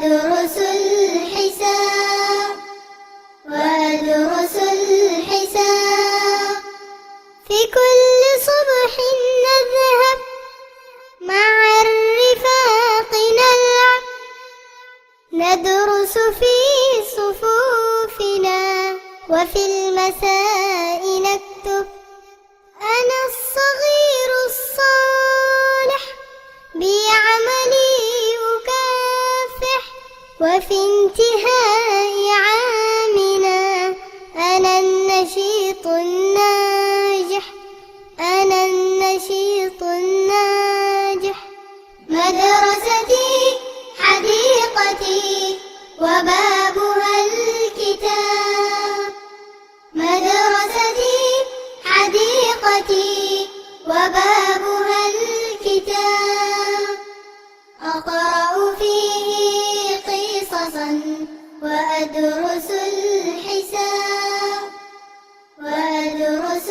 وأدرس الحساب وأدرس الحساب. في كل صبح نذهب مع الرفاق نلعب، ندرس في صفوفنا وفي المساء نكتب. أنا الصغير الصالح بعملي أكافح، وفي انتهاء عامنا أنا النشيط الناجح، أنا النشيط الناجح. مدرستي حديقتي وبابها الكتاب، مدرستي حديقتي وبابها الكتاب. أقرأ فيه قصصا وأدرس الحساب وأدرس